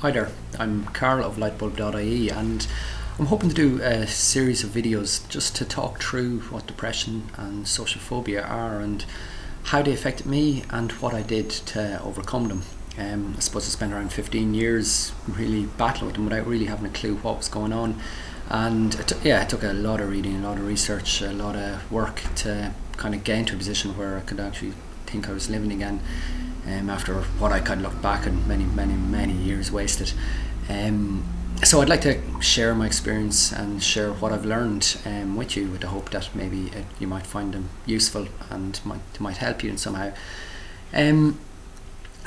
Hi there, I'm Carl of lightbulb.ie and I'm hoping to do a series of videos just to talk through what depression and social phobia are and how they affected me and what I did to overcome them. I suppose I spent around 15 years really battling with them without really having a clue what was going on, and it took a lot of reading, a lot of research, a lot of work to kind of get into a position where I could actually think I was living again. After what I kind of looked back at many years wasted. So I'd like to share my experience and share what I've learned with you, with the hope that maybe you might find them useful and might help you in somehow.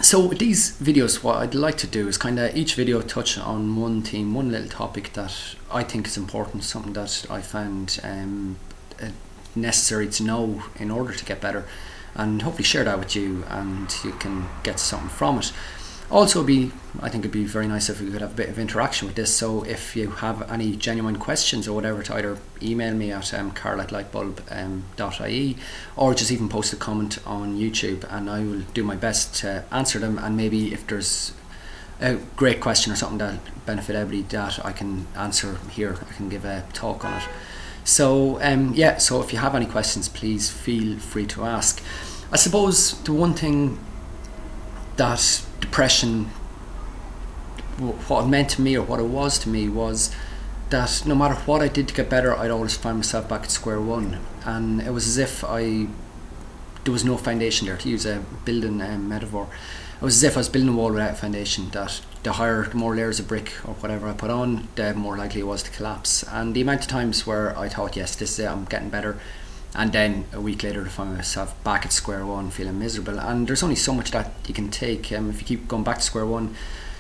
So with these videos, what I'd like to do is kind of each video touch on one theme, one little topic that I think is important, something that I found necessary to know in order to get better, and hopefully share that with you and you can get something from it. Also, I think it'd be very nice if we could have a bit of interaction with this, so if you have any genuine questions or whatever, to either email me at carl@lightbulb.ie or just even post a comment on YouTube, and I will do my best to answer them. And maybe if there's a great question or something that benefit everybody that I can answer here, I can give a talk on it. So so if you have any questions, please feel free to ask. I suppose the one thing that depression, what it meant to me or what it was to me, was that no matter what I did to get better, I'd always find myself back at square one, and it was as if there was no foundation there, to use a building metaphor. It was as if I was building a wall without a foundation, that the more layers of brick or whatever I put on, the more likely it was to collapse. And the amount of times where I thought, yes, this is it, I'm getting better, and then a week later to find myself back at square one feeling miserable. And there's only so much that you can take. If you keep going back to square one,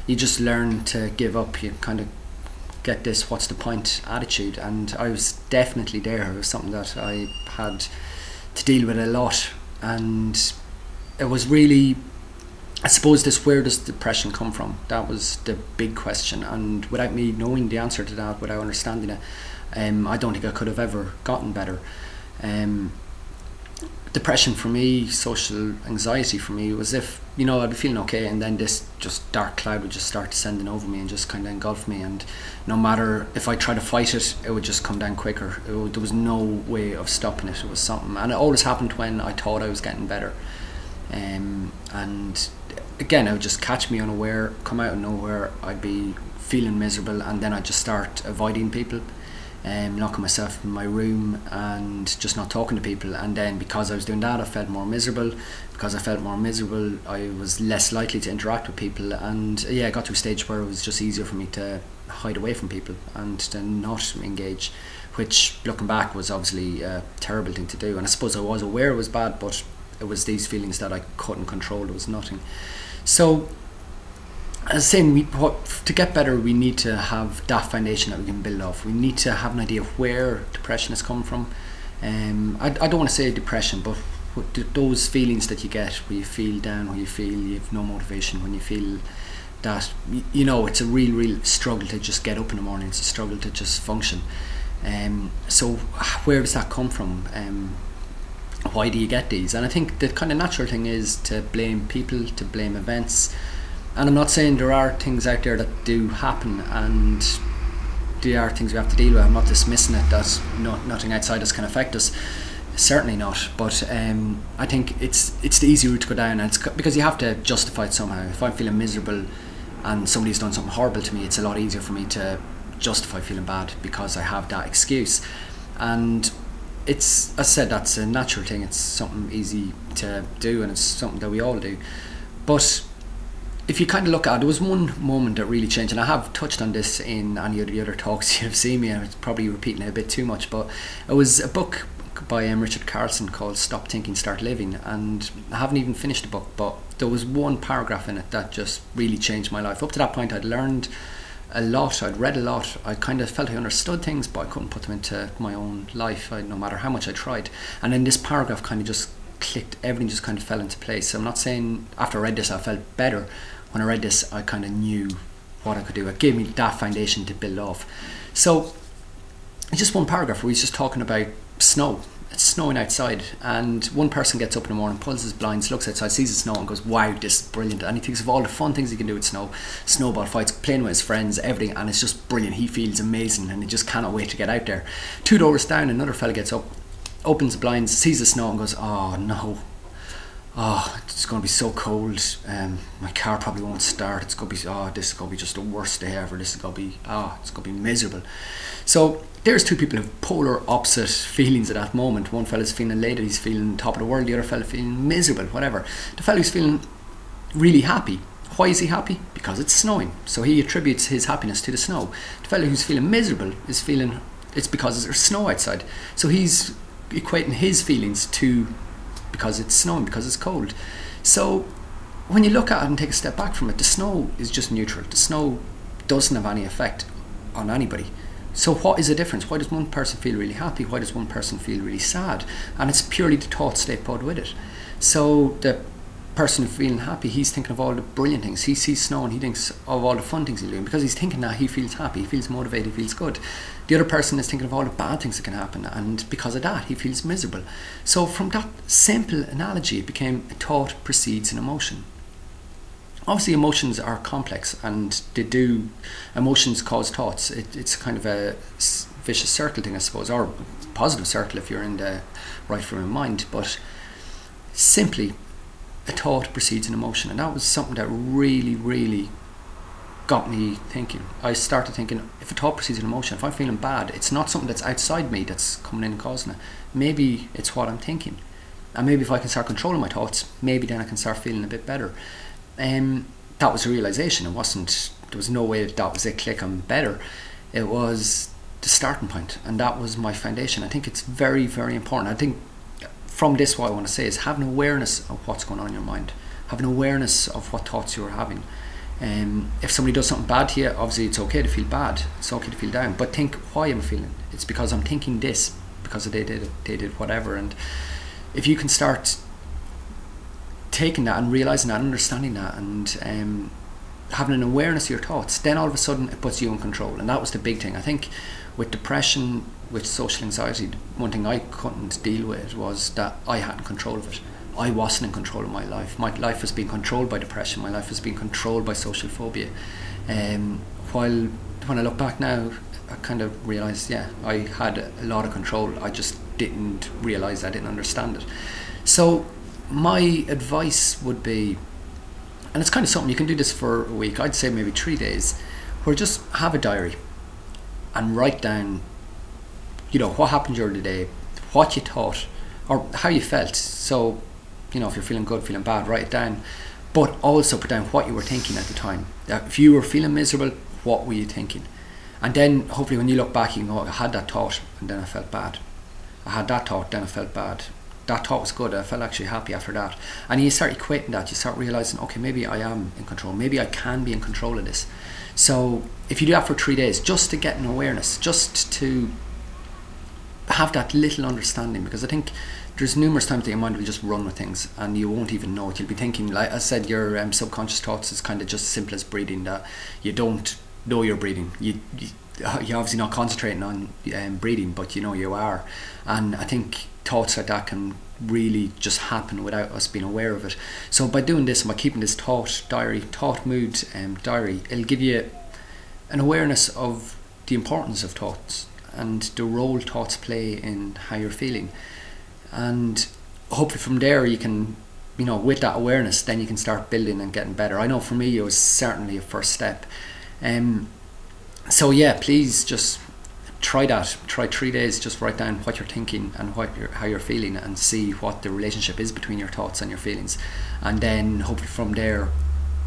you just learn to give up. You kind of get this what's the point attitude, and I was definitely there. It was something that I had to deal with a lot, and it was really, I suppose, where does depression come from? That was the big question, and without me knowing the answer to that, without understanding it, I don't think I could have ever gotten better. Depression for me, social anxiety for me, was if, I'd be feeling okay, and then this just dark cloud would just start descending over me and just kind of engulf me, and no matter if I tried to fight it, it would just come down quicker. There was no way of stopping it. It was something, and it always happened when I thought I was getting better. And again, it would just catch me unaware, come out of nowhere. I'd be feeling miserable, and then I'd just start avoiding people, locking myself in my room and just not talking to people. And then because I was doing that, I felt more miserable. Because I felt more miserable, I was less likely to interact with people, and I got to a stage where it was just easier for me to hide away from people and to not engage, which, looking back, was obviously a terrible thing to do. And I suppose I was aware it was bad, but it was these feelings that I couldn't control. There was nothing. So, as I was saying, to get better, we need to have that foundation that we can build off. We need to have an idea of where depression has come from. I don't want to say depression, but those feelings that you get where you feel down, where you feel you have no motivation, when you feel that, it's a real struggle to just get up in the morning. It's a struggle to just function. So where does that come from? Why do you get these? And I think the kind of natural thing is to blame people, to blame events. And I'm not saying there are things out there that do happen and there are things we have to deal with. I'm not dismissing it, that nothing outside us can affect us. Certainly not. But I think it's the easy route to go down, and it's because you have to justify it somehow. If I'm feeling miserable and somebody's done something horrible to me, it's a lot easier for me to justify feeling bad because I have that excuse. And it's, as I said, that's a natural thing. It's something easy to do, and it's something that we all do. But if you kind of look at it, there was one moment that really changed, and I have touched on this in any of the other talks you've seen me, and it's probably repeating it a bit too much, but it was a book by Richard Carlson called Stop Thinking, Start Living, and I haven't even finished the book, but there was one paragraph in it that just really changed my life. Up to that point, I'd learned a lot, I'd read a lot, I kind of felt I understood things, but I couldn't put them into my own life, no matter how much I tried. And then this paragraph kind of just clicked, everything just kind of fell into place. So I'm not saying after I read this I felt better. When I read this, I kind of knew what I could do. It gave me that foundation to build off. So it's just one paragraph where he's just talking about snow, it's snowing outside, and one person gets up in the morning, pulls his blinds, looks outside, sees the snow and goes, wow, this is brilliant. And he thinks of all the fun things he can do with snow, snowball fights, playing with his friends, everything, and it's just brilliant. He feels amazing and he just cannot wait to get out there. 2 doors down, another fella gets up, opens the blinds, sees the snow and goes, oh no, oh, it's going to be so cold, my car probably won't start, it's going to be, oh, this is going to be just the worst day ever, this is going to be, oh, it's going to be miserable. So there's 2 people who have polar opposite feelings at that moment. One fella's feeling elated, he's feeling top of the world, the other fella feeling miserable, whatever. The fella who's feeling really happy, why is he happy? Because it's snowing, so he attributes his happiness to the snow. The fella who's feeling miserable is feeling it's because there's snow outside, so he's equating his feelings to because it's snowing, because it's cold. So when you look at it and take a step back from it, the snow is just neutral. The snow doesn't have any effect on anybody. So what is the difference? Why does one person feel really happy? Why does one person feel really sad? And it's purely the thoughts they put with it. So the person who's feeling happy, he's thinking of all the brilliant things. He sees snow and he thinks of all the fun things he's doing. Because he's thinking that, he feels happy, he feels motivated, he feels good. The other person is thinking of all the bad things that can happen, and because of that he feels miserable. So from that simple analogy it became a thought precedes an emotion. Obviously emotions are complex, and emotions cause thoughts. It's kind of a vicious circle thing, I suppose, or positive circle if you're in the right frame of mind. But simply, a thought precedes an emotion, and that was something that really got me thinking. I started thinking, if a thought precedes an emotion, if I'm feeling bad, it's not something that's outside me that's coming in and causing it. Maybe it's what I'm thinking, and maybe if I can start controlling my thoughts, maybe then I can start feeling a bit better. That was a realization. There was no way that was it, click, I'm better. It was the starting point, and that was my foundation. I think it's very important. I think from this, what I want to say is have an awareness of what's going on in your mind. Have an awareness of what thoughts you're having. If somebody does something bad to you, obviously it's okay to feel bad, it's okay to feel down, but think, why am I feeling? It's because I'm thinking this, because they did whatever. And if you can start taking that and realizing that and understanding that, and having an awareness of your thoughts, then all of a sudden it puts you in control. And that was the big thing. I think with depression, with social anxiety, one thing I couldn't deal with was that I hadn't control of it. I wasn't in control of my life. My life was being controlled by depression. My life was being controlled by social phobia. While when I look back now, I kind of realised, yeah, I had a lot of control. I just didn't realise, I didn't understand it. So my advice would be, and it's kind of something you can do this for a week, I'd say maybe 3 days, where just have a diary and write down, what happened during the day, what you thought, or how you felt. So, if you're feeling good, feeling bad, write it down, but also put down what you were thinking at the time. If you were feeling miserable, what were you thinking? And then hopefully when you look back, you can go, I had that thought and then I felt bad. I had that thought, then I felt bad. That thought was good, I felt actually happy after that. And you start equating that, you start realising, okay, maybe I am in control, maybe I can be in control of this. So if you do that for 3 days, just to get an awareness, just to have that little understanding, because I think there's numerous times that your mind will just run with things and you won't even know it. You'll be thinking, like I said, your subconscious thoughts is kind of just simple as breathing, that you don't know you're breathing. You're obviously not concentrating on breathing, but you are. And I think thoughts like that can really just happen without us being aware of it. So by doing this, by keeping this thought mood diary, it'll give you an awareness of the importance of thoughts and the role thoughts play in how you're feeling. And hopefully from there you can, with that awareness, then you can start building and getting better. I know for me it was certainly a first step. So yeah, please just try that. Try 3 days, just write down what you're thinking and how you're feeling, and see what the relationship is between your thoughts and your feelings. And then hopefully from there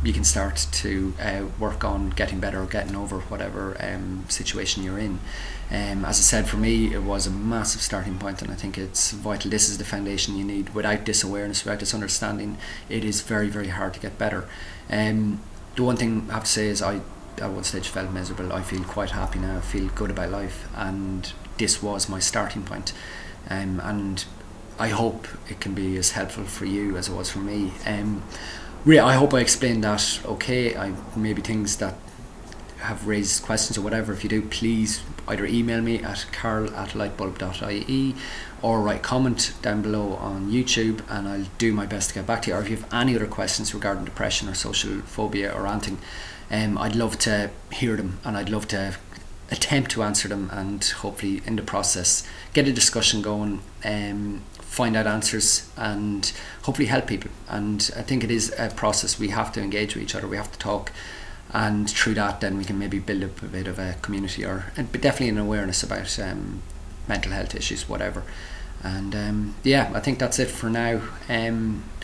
you can start to work on getting better or getting over whatever situation you're in. As I said, for me it was a massive starting point, and I think it's vital. This is the foundation you need. Without this awareness, without this understanding, it is very hard to get better. The one thing I have to say is I at one stage felt miserable. I feel quite happy now, I feel good about life, and this was my starting point. And I hope it can be as helpful for you as it was for me. I hope I explained that okay. Maybe things that have raised questions or whatever, if you do, please either email me at carl@lightbulb.ie or write a comment down below on YouTube, and I'll do my best to get back to you. Or if you have any other questions regarding depression or social phobia or anything, I'd love to hear them, and I'd love to attempt to answer them, and hopefully in the process get a discussion going, find out answers, and hopefully help people. And I think it is a process. We have to engage with each other, we have to talk, and through that then we can maybe build up a bit of a community, or definitely an awareness about mental health issues, whatever. And yeah, I think that's it for now.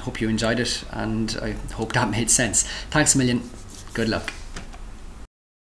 Hope you enjoyed it, and I hope that made sense. Thanks a million. Good luck.